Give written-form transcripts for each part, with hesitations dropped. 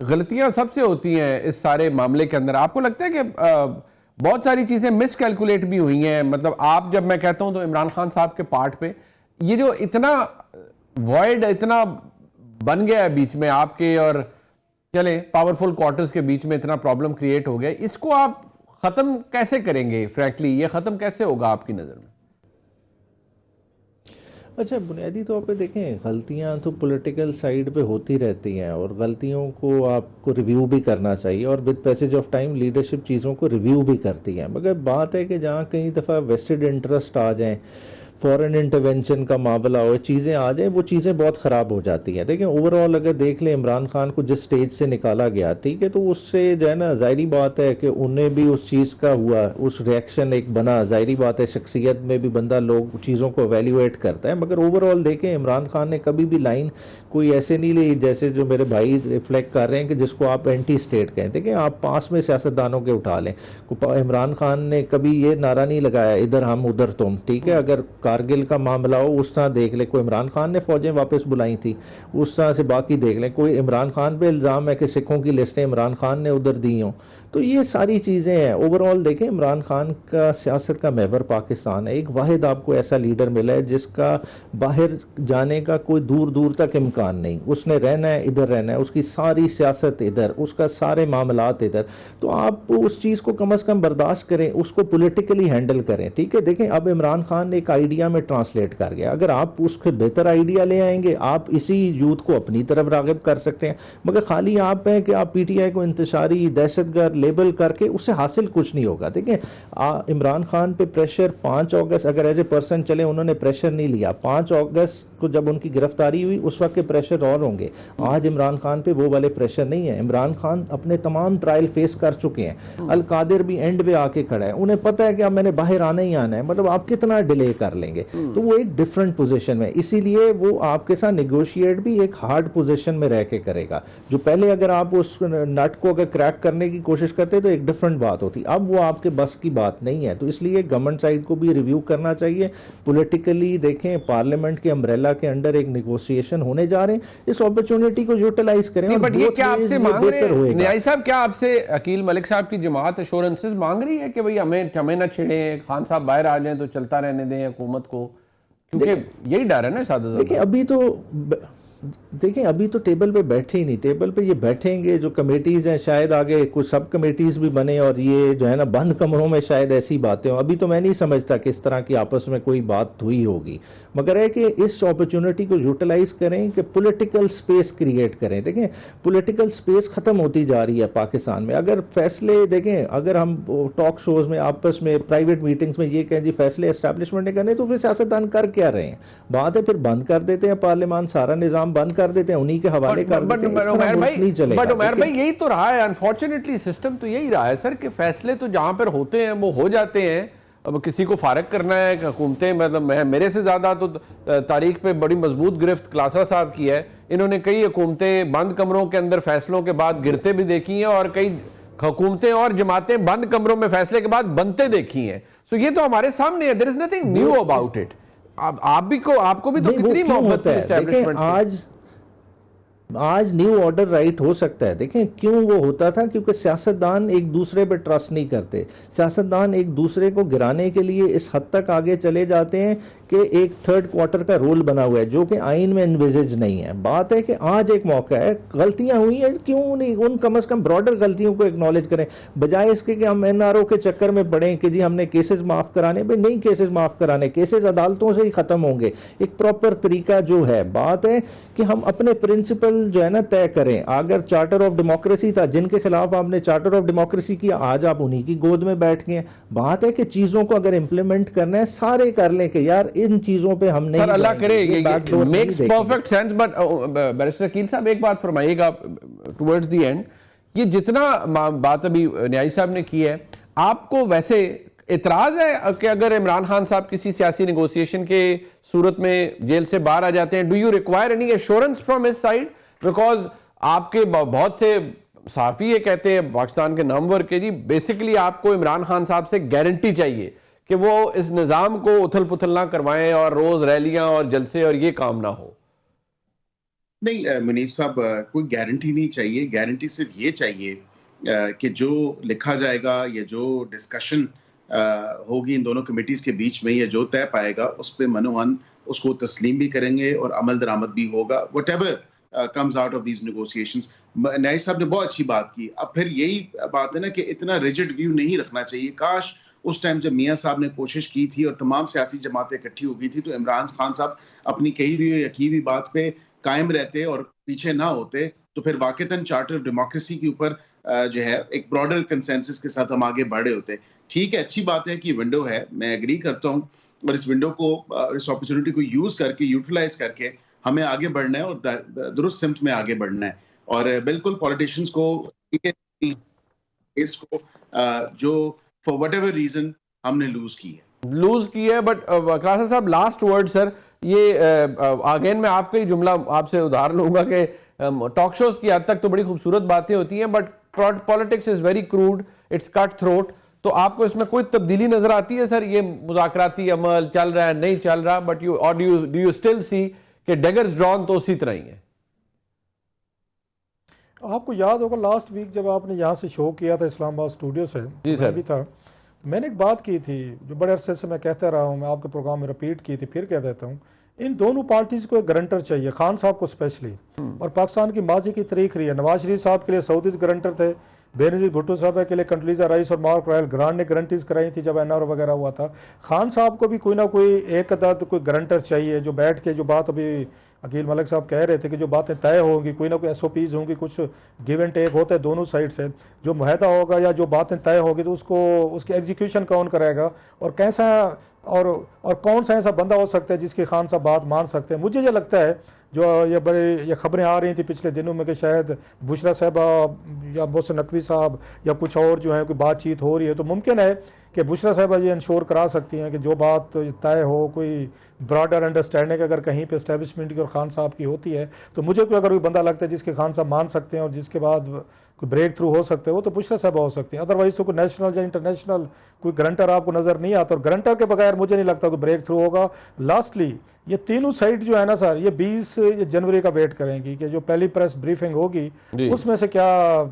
غلطیاں سب سے ہوتی ہیں اس سارے معاملے کے اندر. آپ کو لگتا ہے کہ بہت ساری چیزیں مس کیلکولیٹ بھی ہوئی ہیں؟ مطلب آپ جب میں کہتا ہوں تو عمران خان صاحب کے پارٹ پہ یہ جو اتنا وائڈ اتنا بن گیا ہے بیچ میں آپ کے اور چلیں پاورفل کوارٹرز کے بیچ میں اتنا پرابلم کریٹ ہو گیا, اس کو آپ ختم کیسے کریں گے؟ فرینکلی یہ ختم کیسے ہوگا آپ کی نظر میں؟ اچھا, بنیادی طور پہ دیکھیں, غلطیاں تو پولیٹیکل سائیڈ پہ ہوتی رہتی ہیں اور غلطیوں کو آپ کو ریویو بھی کرنا چاہیے, اور with passage of time leadership چیزوں کو ریویو بھی کرتی ہے. مگر بات ہے کہ جہاں کئی دفعہ ویسٹڈ انٹرسٹ آ جائیں, فورن انٹرونشن کا معاملہ ہو, چیزیں آ جائیں, وہ چیزیں بہت خراب ہو جاتی ہیں. دیکھیں اوور آل اگر دیکھ لیں عمران خان کو جس سٹیج سے نکالا گیا, ٹھیک ہے, تو اس سے جو ہے نا ظاہری بات ہے کہ انہیں بھی اس چیز کا ہوا, اس ریئیکشن ایک بنا, ظاہری بات ہے شخصیت میں بھی بندہ لوگ چیزوں کو ایویلیویٹ کرتا ہے. مگر اوور آل دیکھیں عمران خان نے کبھی بھی لائن کوئی ایسے نہیں لی جیسے جو میرے بھائی ریفلیکٹ کر رہے ہیں کہ جس کو آپ اینٹی اسٹیٹ کہیں. دیکھیں آپ پاس میں سیاستدانوں کے اٹھا لیں, عمران خان نے کبھی یہ نعرہ نہیں لگایا ادھر ہم ادھر تم, ٹھیک ہے. اگر کارگل کا معاملہ ہو اس طرح دیکھ لیں, کوئی عمران خان نے فوجیں واپس بلائی تھی, اس طرح سے باقی دیکھ لیں. کوئی عمران خان پہ الزام ہے کہ سکھوں کی لسٹیں عمران خان نے ادھر دی ہوں, تو یہ ساری چیزیں ہیں. اوور آل دیکھیں عمران خان کا سیاست کا محور پاکستان ہے. ایک واحد آپ کو ایسا لیڈر ملا ہے جس کا باہر جانے کا کوئی دور دور تک امکان نہیں, اس نے رہنا ہے ادھر رہنا ہے, اس کی ساری سیاست ادھر, اس کا سارے معاملات ادھر. تو آپ اس چیز کو کم از کم برداشت کریں, اس کو پولیٹیکلی ہینڈل کریں, ٹھیک ہے. دیکھیں اب عمران خان نے ایک آئیڈیا میں ٹرانسلیٹ کر گیا, اگر آپ اس کے بہتر آئیڈیا لے آئیں گے آپ اسی یوتھ کو اپنی طرف راغب کر سکتے ہیں. مگر خالی آپ ہیں کہ آپ پی ٹی آئی کو انتشاری دہشت گرد لیبل کر کے اس سے حاصل کچھ نہیں ہوگا. دیکھیں عمران خان پہ پریشر 5 اگست اگر ایز اے پرسن چلے, انہوں نے پریشر نہیں لیا. 5 اگست کو جب ان کی گرفتاری ہوئی اس وقت کے پریشر اور ہوں گے. آج عمران خان پہ وہ والے پریشر نہیں ہے. عمران خان اپنے تمام ٹرائل فیس کر چکے ہیں. القادر بھی اینڈ پہ آ کے کھڑا ہے, انہیں پتہ ہے کہ اب میں نے باہر آنا ہی آنا ہے, مطلب آپ کتنا ڈیلے کر لیں گے. تو وہ ایک ڈیفرنٹ پوزیشن میں, اسی لیے وہ آپ کے ساتھ نیگوشیٹ بھی ایک ہارڈ پوزیشن میں رہ کے کرے گا. جو پہلے اگر آپ اس نٹ کو اگر کریک کرنے کی کوشش کرتے تو ایک ڈیفرنٹ بات ہوتی, اب وہ آپ کے بس کی بات نہیں ہے. تو اس لیے گورنمنٹ سائڈ کو بھی ریویو کرنا چاہیے پولیٹیکلی. دیکھیں پارلیمنٹ کے امبریلا کے انڈر ایک نیگوشیشن ہونے جا رہے ہیں, اس اپرچونٹی کو یوٹیلائز کریں. بٹ یہ کیا آپ سے مانگ رہے ہیں نیائی صاحب, کیا آپ سے عقیل ملک صاحب کی جماعت ایشورنسز مانگ رہی ہے کہ بھئی ہمیں نہ چھڑیں, خان صاحب باہر آ جائیں تو چلتا رہنے دیں حکومت کو, کیونکہ یہی ڈر ہے نا سادہ زیادہ. دیکھیں ابھی تو ٹیبل پہ بیٹھے ہی نہیں. ٹیبل پہ یہ بیٹھیں گے, جو کمیٹیز ہیں شاید آگے کچھ سب کمیٹیز بھی بنے, اور یہ جو ہے نا بند کمروں میں شاید ایسی باتیں ہوں. ابھی تو میں نہیں سمجھتا کہ اس طرح کی آپس میں کوئی بات ہوئی ہوگی, مگر ہے کہ اس اپرچونٹی کو یوٹیلائز کریں کہ پولیٹیکل سپیس کریٹ کریں. دیکھیں پولیٹیکل سپیس ختم ہوتی جا رہی ہے پاکستان میں. اگر فیصلے دیکھیں, اگر ہم ٹاک شوز میں آپس میں پرائیویٹ میٹنگز میں یہ کہیں جی فیصلے اسٹیبلشمنٹ نے کرنے, تو پھر سیاستدان کر کیا رہے ہیں؟ بات ہے پھر بند کر دیتے ہیں پارلیمان, سارا نظام بند کر دیتے ہیں, انہی کے حوالے کر دیتے ہیں. اس طرح ملک نہیں چلے گا. بٹ عمر بھائی یہی تو رہا ہے, انفارچونیٹلی سسٹم تو یہی رہا ہے سر, کہ فیصلے تو جہاں پر ہوتے ہیں وہ ہو جاتے ہیں. اب کسی کو فارغ کرنا ہے حکومتیں, مطلب میرے سے زیادہ تو تاریخ پہ بڑی مضبوط گرفت کلاسا صاحب کی ہے. انہوں نے کئی حکومتیں بند کمروں کے اندر فیصلوں کے بعد گرتے بھی دیکھی ہیں, اور کئی حکومتیں اور جماعتیں بند کمروں میں فیصلے کے بعد بنتے دیکھی ہیں. سو یہ تو ہمارے سامنے ہے, there is nothing new about it. آپ کو بھی تو کتنی محبت ہے اسٹیبلشمنٹ سے. آج نیو آرڈر رائٹ ہو سکتا ہے. دیکھیں کیوں وہ ہوتا تھا, کیونکہ سیاستدان ایک دوسرے پہ ٹرسٹ نہیں کرتے. سیاستدان ایک دوسرے کو گرانے کے لیے اس حد تک آگے چلے جاتے ہیں کہ ایک تھرڈ کوارٹر کا رول بنا ہوا ہے جو کہ آئین میں انویزج نہیں ہے. بات ہے کہ آج ایک موقع ہے, غلطیاں ہوئی ہیں, کیوں نہیں ان کم از کم براڈر غلطیوں کو اکنالج کریں, بجائے اس کے کہ ہم این آر او کے چکر میں پڑیں کہ جی ہم نے کیسز معاف کرانے. بھائی نہیں کیسز معاف کرانے, کیسز عدالتوں سے ہی ختم ہوں گے. ایک پراپر طریقہ جو ہے, بات ہے کہ ہم اپنے پرنسپل جو ہے نا طے کریں. اگر چارٹر آف ڈیموکریسی تھا, جن کے خلاف آپ نے چارٹر آف ڈیموکریسی کیا, آج آپ انہی کی گود میں بیٹھ گئے. بات ہے کہ چیزوں کو اگر امپلیمنٹ کرنا ہے سارے کر لیں کہ یار ان چیزوں پہ ہم نہیں. اللہ کرے makes perfect sense. But barrister Aqeel صاحب ایک بات فرمائیے گا ٹورڈز دی اینڈ, یہ جتنا بات ابھی نیائی صاحب نے کی ہے, آپ کو ویسے اعتراض ہے کہ اگر عمران خان صاحب کسی سیاسی نیگوسیشن کے صورت میں جیل سے باہر آ جاتے ہیں, do you require any assurance from his side? Because آپ کے بہت سے صحافی یہ کہتے ہیں پاکستان کے نامور کہ جی بیسیکلی آپ کو عمران خان صاحب سے گارنٹی چاہیے کہ وہ اس نظام کو اتھل پتھل نہ کروائیں اور روز ریلیاں اور جلسے اور یہ کام نہ ہو. نہیں منیب صاحب، کوئی گارنٹی نہیں چاہیے. گارنٹی صرف یہ چاہیے کہ جو لکھا جائے گا یا جو ڈسکشن ہوگی ان دونوں کمیٹیز کے بیچ میں، یا جو طے پائے گا اس پہ منوان اس کو تسلیم بھی کریں گے اور عمل درآمد بھی ہوگا. Whatever comes out of these negotiations. Niaz sahab نے بہت اچھی بات کی. اب پھر یہی بات ہے نا کہ اتنا ریجڈ ویو نہیں رکھنا چاہیے. کاش اس ٹائم جب میاں صاحب نے کوشش کی تھی اور تمام سیاسی جماعتیں اکٹھی ہو گئی تھی، تو عمران خان صاحب اپنی کہی ہوئی یا کی ہوئی بات پہ قائم رہتے اور پیچھے نہ ہوتے، تو پھر واقعتاً چارٹر آف ڈیموکریسی کے اوپر جو ہے ایک براڈر کنسنسس کے ساتھ ہم آگے بڑھے ہوتے. ٹھیک ہے، اچھی بات ہے کہ ونڈو ہے، میں ایگری کرتا ہوں، اور اس ونڈو کو، اس اپرچونٹی کو یوز کر کے، یوٹیلائز کر کے ہمیں آگے بڑھنا ہے اور درست سمت میں آگے بڑھنا ہے. اور بالکل پولیٹیشینس کو اس کو جو فار وٹ ایور ریزن ہم نے لوز کی ہے. بٹ کلاسا صاحب لاسٹ ورڈ سر. یہ اگین میں آپ کا ہی جملہ آپ سے ادھار لوں گا کہ ٹاک شوز کی حد تک تو بڑی خوبصورت باتیں ہوتی ہیں، but politics is very crude, it's cut throat. تو آپ کو اس میں کوئی تبدیلی نظر آتی ہے سر؟ یہ مذاکراتی عمل چل رہا ہے، نہیں چل رہا، but do you still see کہ ڈیگرز ڈران تو اسی طرح ہی ہیں؟ آپ کو یاد ہوگا لاسٹ ویک جب آپ نے یہاں سے شو کیا تھا اسلام آباد اسٹوڈیو سے، میں بھی تھا، میں نے ایک بات کی تھی جو بڑے عرصے سے میں کہتا رہا ہوں، میں آپ کے پروگرام میں رپیٹ کی تھی، پھر کہہ دیتا ہوں. ان دونوں پارٹیز کو ایک گرنٹر چاہیے، خان صاحب کو اسپیشلی. اور پاکستان کی ماضی کی تاریخ رہی ہے، نواز شریف صاحب کے لیے سعودیز گرنٹر تھے، بینظیر بھٹو صاحب کے لیے کنڈلیزا رائس اور مارک رائل گرانڈ نے گرنٹیز کرائی تھی جب NR وغیرہ ہوا تھا. خان صاحب کو بھی کوئی نہ کوئی ایک عدد کوئی گرنٹر چاہیے جو بیٹھ کے جو بات ابھی عقیل ملک صاحب کہہ رہے تھے کہ جو باتیں طے ہوں گی، کوئی نہ کوئی SOPs ہوں گی، کچھ گیو اینڈ ٹیک ہوتا ہے دونوں سائڈ سے، جو معاہدہ ہوگا یا جو باتیں طے ہوگی تو اس کی ایگزیکیوشن کون کرے گا، اور کیسا اور کون سا ایسا بندہ ہو سکتا ہے جس کی خان صاحب بات مان سکتے ہیں. مجھے یہ لگتا ہے جو یہ خبریں آ رہی تھیں پچھلے دنوں میں کہ شاید بشرا صاحبہ یا محسن نقوی صاحب یا کچھ اور جو ہیں کوئی بات چیت ہو رہی ہے، تو ممکن ہے کہ بشرا صاحبہ یہ انشور کرا سکتی ہیں کہ جو بات طے ہو، کوئی براڈر انڈرسٹینڈنگ اگر کہیں پہ اسٹیبلشمنٹ کی اور خان صاحب کی ہوتی ہے، تو مجھے کوئی اگر کوئی بندہ لگتا ہے جس کے خان صاحب مان سکتے ہیں اور جس کے بعد کوئی بریک تھرو ہو سکتے ہیں، وہ تو بشرا صاحبہ ہو سکتے ہیں. ادروائز تو کوئی نیشنل یا انٹرنیشنل کوئی گرنٹر آپ کو نظر نہیں آتا، اور گرنٹر کے بغیر مجھے نہیں لگتا کوئی بریک تھرو ہوگا. لاسٹلی یہ تینوں سائٹ جو ہے نا سر، یہ 20 جنوری کا ویٹ کریں گی کہ جو پہلی پریس بریفنگ ہوگی اس میں سے کیا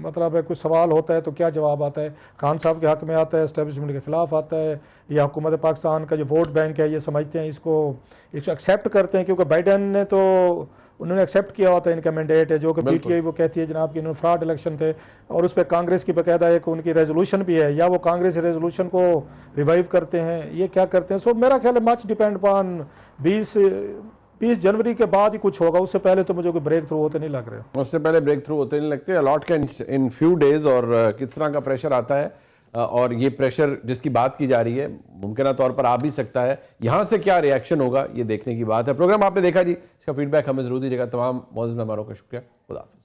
مطلب ہے، کوئی سوال ہوتا ہے تو کیا جواب آتا ہے، خان صاحب کے حق میں آتا ہے، اسٹیبلشمنٹ کے خلاف آتا ہے، یا حکومت پاکستان کا جو ووٹ بینک ہے یہ سمجھتے ہیں اس کو ایکسیپٹ کرتے ہیں، کیونکہ بائیڈن نے تو انہوں نے ایکسیپٹ کیا ہوتا ہے ان کا مینڈیٹ ہے جو کہ PTI وہ کہتی ہے جناب کہ انہوں نے فراڈ الیکشن تھے، اور اس پہ کانگریس کی باقاعدہ ایک ان کی ریزولوشن بھی ہے، یا وہ کانگریس ریزولوشن کو ریوائیو کرتے ہیں، یہ کیا کرتے ہیں. سو میرا خیال ہے مچ ڈیپینڈ پان 20 جنوری کے بعد ہی کچھ ہوگا، اس سے پہلے تو مجھے کوئی بریک تھرو ہوتے نہیں لگ رہے. اس سے پہلے بریک تھرو ہوتے نہیں لگتے. الاٹ کا ان فیو ڈیز، اور کس طرح کا پریشر آتا ہے، اور یہ پریشر جس کی بات کی جا رہی ہے ممکنہ طور پر آ بھی سکتا ہے. یہاں سے کیا ری ایکشن ہوگا یہ دیکھنے کی بات ہے. پروگرام آپ نے دیکھا جی، اس کا فیڈ بیک ہمیں ضرور دیجیے گا. تمام معزز مہمانوں کا شکریہ. خدا حافظ.